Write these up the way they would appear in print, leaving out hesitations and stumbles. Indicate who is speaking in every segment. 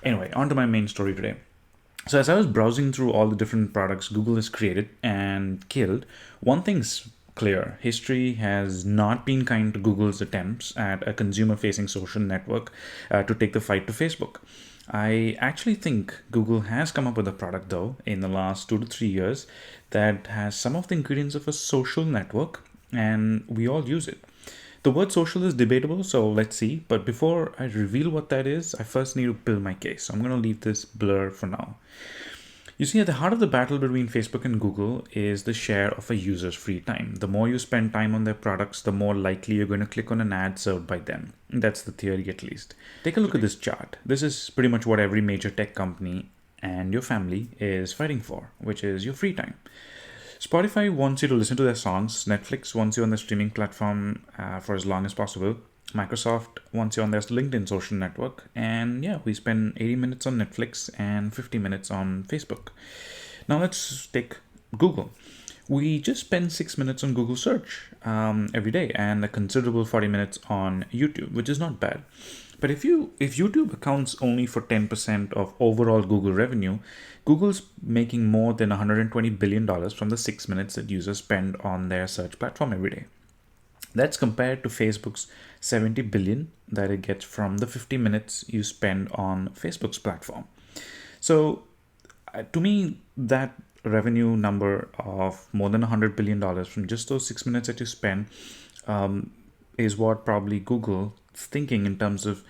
Speaker 1: Anyway, on to my main story today. So, as I was browsing through all the different products Google has created and killed, one thing's clear: history has not been kind to Google's attempts at a consumer facing social network to take the fight to Facebook. I actually think Google has come up with a product, though, in the last 2 to 3 years that has some of the ingredients of a social network, and we all use it. The word social is debatable, so let's see. But before I reveal what that is, I first need to build my case. So I'm going to leave this blur for now. You see, at the heart of the battle between Facebook and Google is the share of a user's free time. The more you spend time on their products, the more likely you're going to click on an ad served by them. That's the theory, at least. Take a look at this chart. This is pretty much what every major tech company and your family is fighting for, which is your free time. Spotify wants you to listen to their songs. Netflix wants you on the streaming platform for as long as possible. Microsoft wants you on their LinkedIn social network. And yeah, we spend 80 minutes on Netflix and 50 minutes on Facebook. Now let's take Google. We just spend 6 minutes on Google search every day and a considerable 40 minutes on YouTube, which is not bad. But if YouTube accounts only for 10% of overall Google revenue, Google's making more than $120 billion from the 6 minutes that users spend on their search platform every day. That's compared to Facebook's 70 billion that it gets from the 50 minutes you spend on Facebook's platform. So to me, that revenue number of more than $100 billion from just those 6 minutes that you spend is what probably Google is thinking in terms of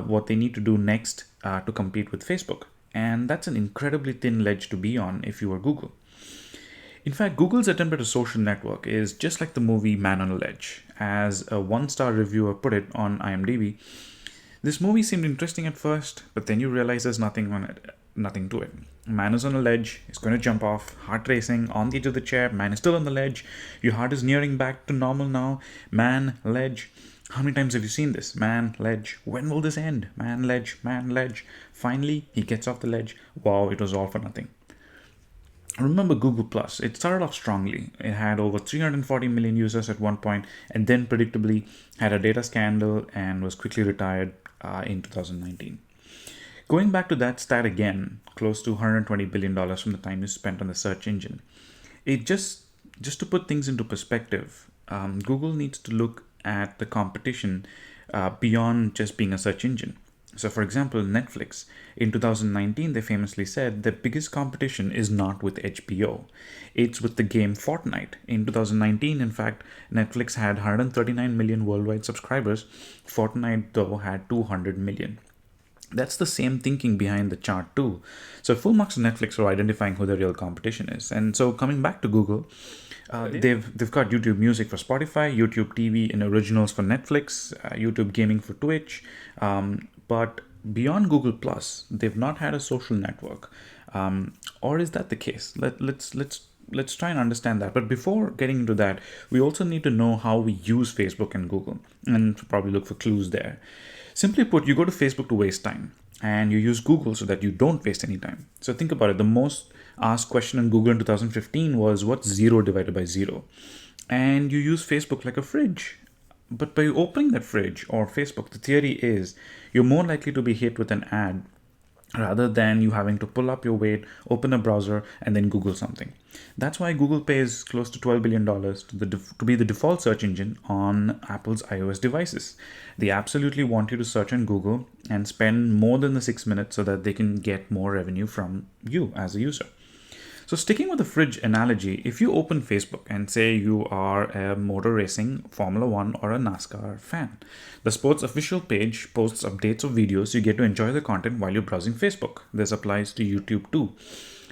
Speaker 1: what they need to do next to compete with Facebook. And that's an incredibly thin ledge to be on if you are Google. In fact, Google's attempt at a social network is just like the movie Man on a Ledge. As a one-star reviewer put it on IMDb, this movie seemed interesting at first, but then you realize there's nothing to it. Man is on a ledge, he's going to jump off, heart racing, on the edge of the chair, man is still on the ledge, your heart is nearing back to normal now, man, ledge. How many times have you seen this? Man, ledge. When will this end? Man, ledge, man, ledge. Finally, he gets off the ledge. Wow, it was all for nothing. Remember Google Plus. It started off strongly. It had over 340 million users at one point, and then predictably had a data scandal and was quickly retired in 2019. Going back to that stat again, close to $120 billion from the time you spent on the search engine. It just to put things into perspective, Google needs to look at the competition beyond just being a search engine. So for example, Netflix, in 2019, they famously said the biggest competition is not with HBO. It's with the game Fortnite. In 2019, in fact, Netflix had 139 million worldwide subscribers. Fortnite, though, had 200 million. That's the same thinking behind the chart too. So full marks to Netflix for identifying who the real competition is. And so coming back to Google, they've got YouTube Music for Spotify, YouTube TV and originals for Netflix, YouTube Gaming for Twitch. But beyond Google Plus, they've not had a social network. Or is that the case? Let's try and understand that. But before getting into that, we also need to know how we use Facebook and Google, and probably look for clues there. Simply put, you go to Facebook to waste time, and you use Google so that you don't waste any time. So think about it. The most asked question on Google in 2015 was, what's 0 divided by 0? And you use Facebook like a fridge. But by opening that fridge or Facebook, the theory is you're more likely to be hit with an ad rather than you having to pull up your weight, open a browser, and then Google something. That's why Google pays close to $12 billion to be the default search engine on Apple's iOS devices. They absolutely want you to search on Google and spend more than the 6 minutes so that they can get more revenue from you as a user. So sticking with the fridge analogy, if you open Facebook and say you are a motor racing, Formula One or a NASCAR fan, the sport's official page posts updates of videos. You get to enjoy the content while you're browsing Facebook. This applies to YouTube too.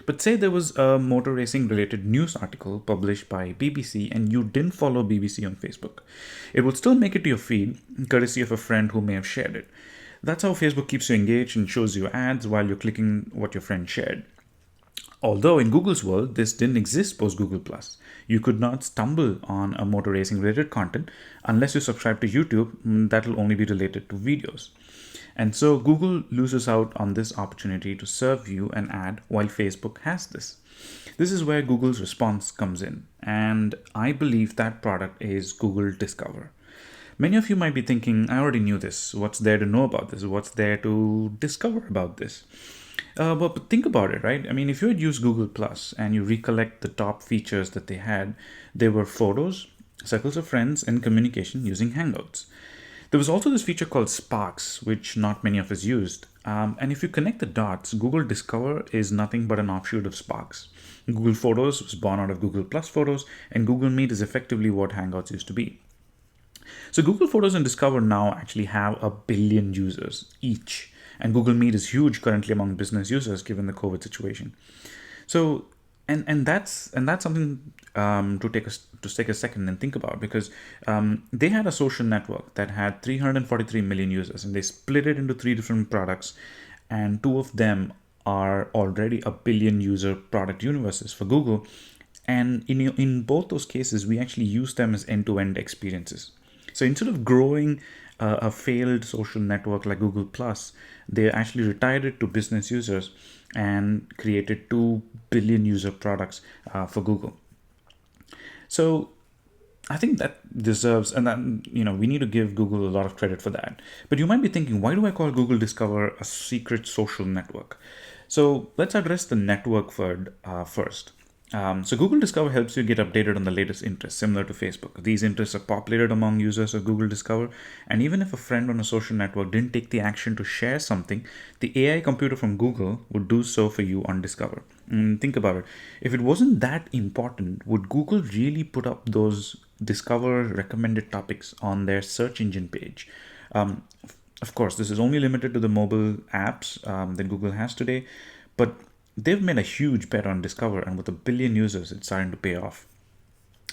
Speaker 1: But say there was a motor racing related news article published by BBC and you didn't follow BBC on Facebook. It would still make it to your feed, courtesy of a friend who may have shared it. That's how Facebook keeps you engaged and shows you ads while you're clicking what your friend shared. Although in Google's world, this didn't exist post Google+. You could not stumble on a motor racing related content unless you subscribe to YouTube. That will only be related to videos. And so Google loses out on this opportunity to serve you an ad while Facebook has this. This is where Google's response comes in. And I believe that product is Google Discover. Many of you might be thinking, I already knew this. What's there to know about this? What's there to discover about this? But think about it, right? I mean, if you had used Google Plus and you recollect the top features that they had, they were photos, circles of friends, and communication using Hangouts. There was also this feature called Sparks, which not many of us used. And if you connect the dots, Google Discover is nothing but an offshoot of Sparks. Google Photos was born out of Google Plus Photos, and Google Meet is effectively what Hangouts used to be. So Google Photos and Discover now actually have 1 billion users each. And Google Meet is huge currently among business users given the COVID situation. So and that's something to take a second and think about, because they had a social network that had 343 million users, and they split it into three different products, and two of them are already 1 billion user product universes for Google. And in both those cases, we actually use them as end-to-end experiences. So instead of growing a failed social network like Google Plus, they actually retired it to business users and created 2 billion user products for Google. So I think that deserves, and that, we need to give Google a lot of credit for that. But you might be thinking, why do I call Google Discover a secret social network? So let's address the network first. So Google Discover helps you get updated on the latest interests, similar to Facebook. These interests are populated among users of Google Discover, and even if a friend on a social network didn't take the action to share something, the AI computer from Google would do so for you on Discover. Think about it. If it wasn't that important, would Google really put up those Discover recommended topics on their search engine page? Of course, this is only limited to the mobile apps that Google has today, but they've made a huge bet on Discover, and with 1 billion users, it's starting to pay off.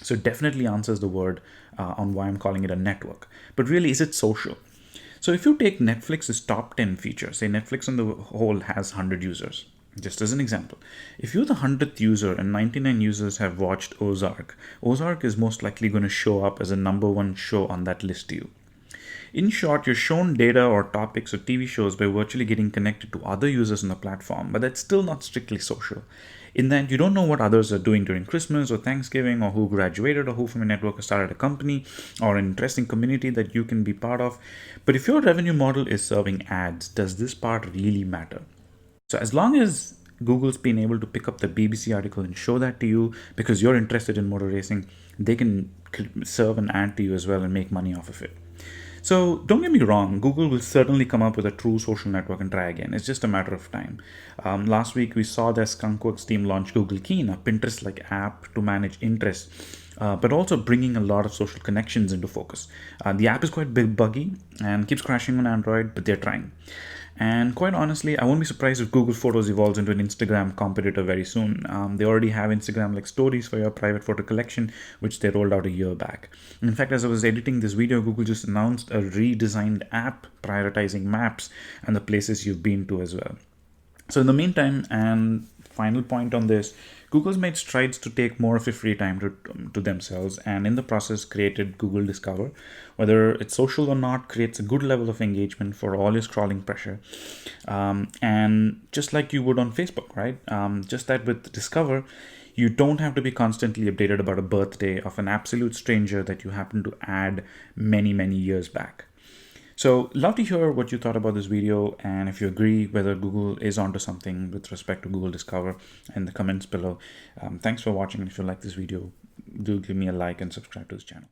Speaker 1: So it definitely answers the word on why I'm calling it a network. But really, is it social? So if you take Netflix's top 10 features, say Netflix on the whole has 100 users, just as an example. If you're the 100th user and 99 users have watched Ozark, Ozark is most likely going to show up as a number one show on that list to you. In short, you're shown data or topics or TV shows by virtually getting connected to other users on the platform, but that's still not strictly social. In that, you don't know what others are doing during Christmas or Thanksgiving, or who graduated, or who from your network has started a company or an interesting community that you can be part of. But if your revenue model is serving ads, does this part really matter? So as long as Google's been able to pick up the BBC article and show that to you because you're interested in motor racing, they can serve an ad to you as well and make money off of it. So don't get me wrong, Google will certainly come up with a true social network and try again. It's just a matter of time. Last week, we saw their Skunkworks team launch Google Keen, a Pinterest-like app to manage interests, but also bringing a lot of social connections into focus. The app is quite buggy and keeps crashing on Android, but they're trying. And quite honestly, I won't be surprised if Google Photos evolves into an Instagram competitor very soon. They already have Instagram-like stories for your private photo collection, which they rolled out a year back. In fact, as I was editing this video, Google just announced a redesigned app prioritizing maps and the places you've been to as well. So in the meantime, and final point on this, Google's made strides to take more of your free time to themselves, and in the process created Google Discover. Whether it's social or not, creates a good level of engagement for all your scrolling pressure. And just like you would on Facebook, right? Just that with Discover, you don't have to be constantly updated about a birthday of an absolute stranger that you happen to add many, many years back. So love to hear what you thought about this video, and if you agree whether Google is onto something with respect to Google Discover, in the comments below. Thanks for watching, and if you like this video, do give me a like and subscribe to this channel.